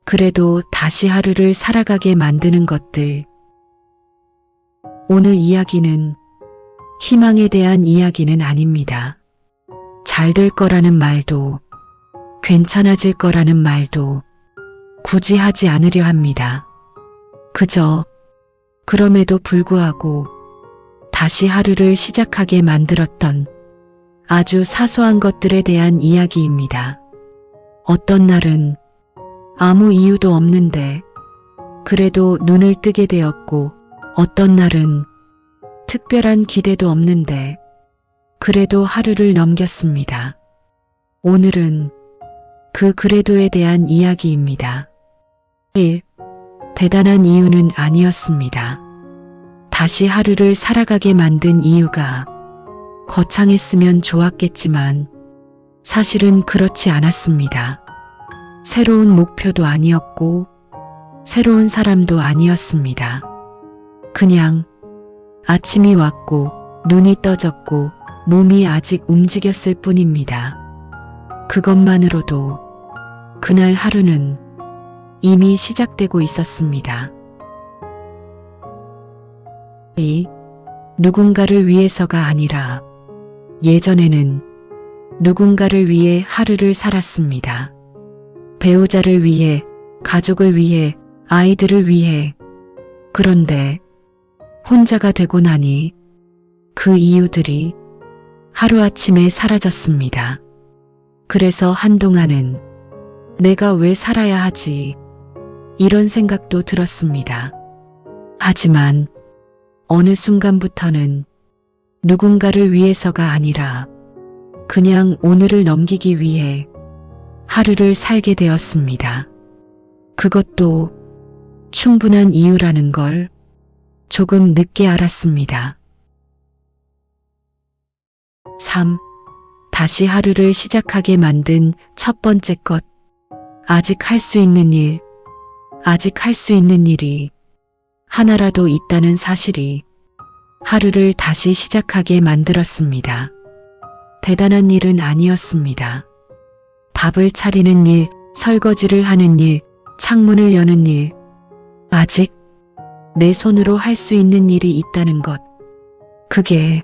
그래도 다시 하루를 살아가게 만드는 것들. 오늘 이야기는 희망에 대한 이야기는 아닙니다. 잘 될 거라는 말도, 괜찮아질 거라는 말도 굳이 하지 않으려 합니다. 그저 그럼에도 불구하고 다시 하루를 시작하게 만들었던 아주 사소한 것들에 대한 이야기입니다. 어떤 날은 아무 이유도 없는데 그래도 눈을 뜨게 되었고, 어떤 날은 특별한 기대도 없는데 그래도 하루를 넘겼습니다. 오늘은 그 그래도에 대한 이야기입니다. 1. 대단한 이유는 아니었습니다. 다시 하루를 살아가게 만든 이유가 거창했으면 좋았겠지만 사실은 그렇지 않았습니다. 새로운 목표도 아니었고 새로운 사람도 아니었습니다. 그냥 아침이 왔고 눈이 떠졌고 몸이 아직 움직였을 뿐입니다. 그것만으로도 그날 하루는 이미 시작되고 있었습니다. 2. 누군가를 위해서가 아니라 예전에는 누군가를 위해 하루를 살았습니다. 배우자를 위해, 가족을 위해, 아이들을 위해. 그런데 혼자가 되고 나니 그 이유들이 하루아침에 사라졌습니다. 그래서 한동안은 내가 왜 살아야 하지? 이런 생각도 들었습니다. 하지만 어느 순간부터는 누군가를 위해서가 아니라 그냥 오늘을 넘기기 위해 하루를 살게 되었습니다. 그것도 충분한 이유라는 걸 조금 늦게 알았습니다. 3. 다시 하루를 시작하게 만든 첫 번째 것. 아직 할 수 있는 일, 아직 할 수 있는 일이 하나라도 있다는 사실이 하루를 다시 시작하게 만들었습니다. 대단한 일은 아니었습니다. 밥을 차리는 일, 설거지를 하는 일, 창문을 여는 일. 아직 내 손으로 할 수 있는 일이 있다는 것. 그게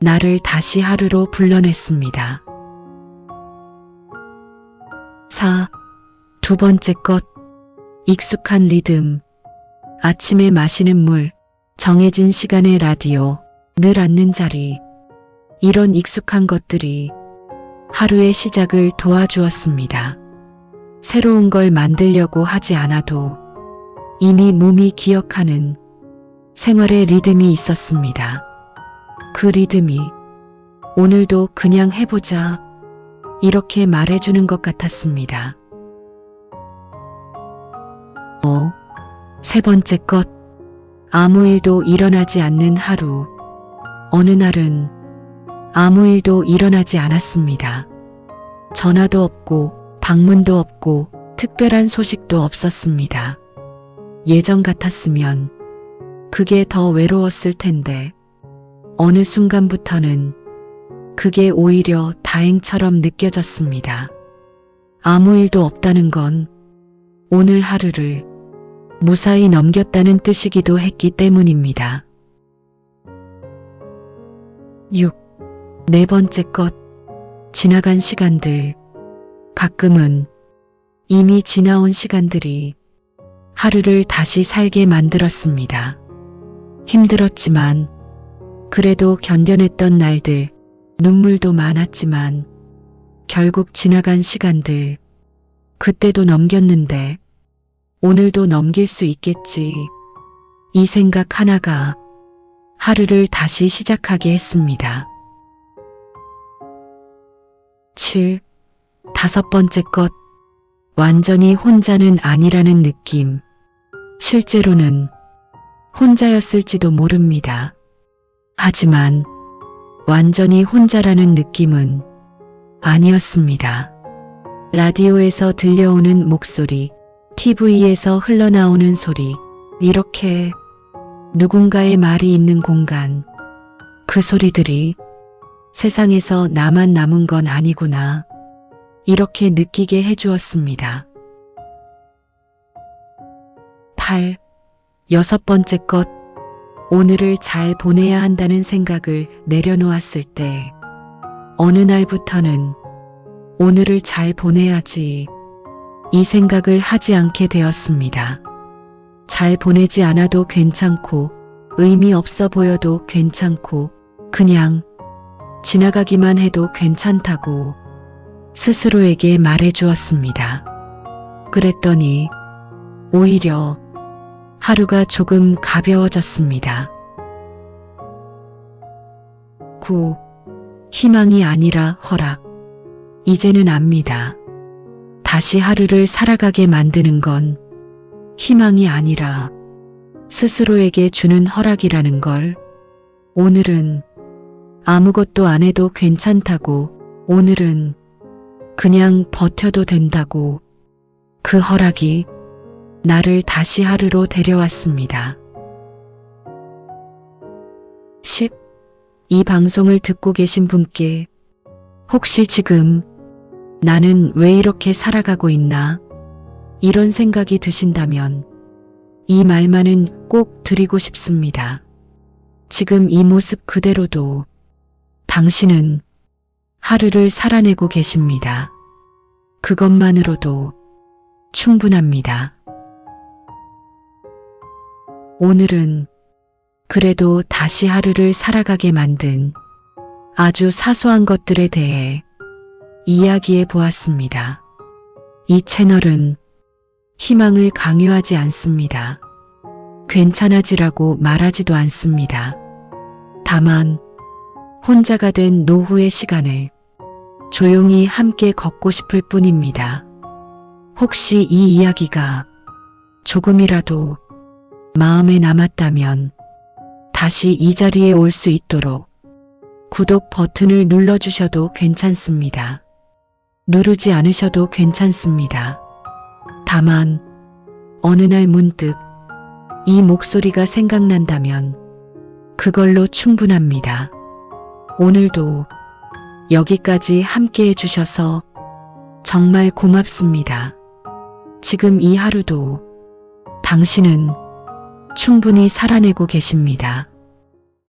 나를 다시 하루로 불러냈습니다. 4. 두 번째 것. 익숙한 리듬. 아침에 마시는 물, 정해진 시간의 라디오, 늘 앉는 자리. 이런 익숙한 것들이 하루의 시작을 도와주었습니다. 새로운 걸 만들려고 하지 않아도 이미 몸이 기억하는 생활의 리듬이 있었습니다. 그 리듬이 오늘도 그냥 해보자 이렇게 말해주는 것 같았습니다. 5. 세 번째 것. 아무 일도 일어나지 않는 하루. 어느 날은 아무 일도 일어나지 않았습니다. 전화도 없고 방문도 없고 특별한 소식도 없었습니다. 예전 같았으면 그게 더 외로웠을 텐데 어느 순간부터는 그게 오히려 다행처럼 느껴졌습니다. 아무 일도 없다는 건 오늘 하루를 무사히 넘겼다는 뜻이기도 했기 때문입니다. 6. 네 번째 것. 지나간 시간들. 가끔은 이미 지나온 시간들이 하루를 다시 살게 만들었습니다. 힘들었지만 그래도 견뎌냈던 날들, 눈물도 많았지만 결국 지나간 시간들, 그때도 넘겼는데 오늘도 넘길 수 있겠지. 이 생각 하나가 하루를 다시 시작하게 했습니다. 7. 다섯 번째 것. 완전히 혼자는 아니라는 느낌. 실제로는 혼자였을지도 모릅니다. 하지만 완전히 혼자라는 느낌은 아니었습니다. 라디오에서 들려오는 목소리, TV에서 흘러나오는 소리, 이렇게 누군가의 말이 있는 공간, 그 소리들이 세상에서 나만 남은 건 아니구나, 이렇게 느끼게 해주었습니다. 8. 여섯 번째 것. 오늘을 잘 보내야 한다는 생각을 내려놓았을 때 어느 날부터는 오늘을 잘 보내야지 이 생각을 하지 않게 되었습니다. 잘 보내지 않아도 괜찮고 의미 없어 보여도 괜찮고 그냥 지나가기만 해도 괜찮다고 스스로에게 말해 주었습니다. 그랬더니 오히려 하루가 조금 가벼워졌습니다. 9. 희망이 아니라 허락. 이제는 압니다. 다시 하루를 살아가게 만드는 건 희망이 아니라 스스로에게 주는 허락이라는 걸. 오늘은 아무것도 안 해도 괜찮다고, 오늘은 그냥 버텨도 된다고, 그 허락이 나를 다시 하루로 데려왔습니다. 10. 이 방송을 듣고 계신 분께 혹시 지금 나는 왜 이렇게 살아가고 있나? 이런 생각이 드신다면 이 말만은 꼭 드리고 싶습니다. 지금 이 모습 그대로도 당신은 하루를 살아내고 계십니다. 그것만으로도 충분합니다. 오늘은 그래도 다시 하루를 살아가게 만든 아주 사소한 것들에 대해 이야기해 보았습니다. 이 채널은 희망을 강요하지 않습니다. 괜찮아지라고 말하지도 않습니다. 다만 혼자가 된 노후의 시간을 조용히 함께 걷고 싶을 뿐입니다. 혹시 이 이야기가 조금이라도 마음에 남았다면 다시 이 자리에 올 수 있도록 구독 버튼을 눌러주셔도 괜찮습니다. 누르지 않으셔도 괜찮습니다. 다만 어느 날 문득 이 목소리가 생각난다면 그걸로 충분합니다. 오늘도 여기까지 함께 해주셔서 정말 고맙습니다. 지금 이 하루도 당신은 충분히 살아내고 계십니다.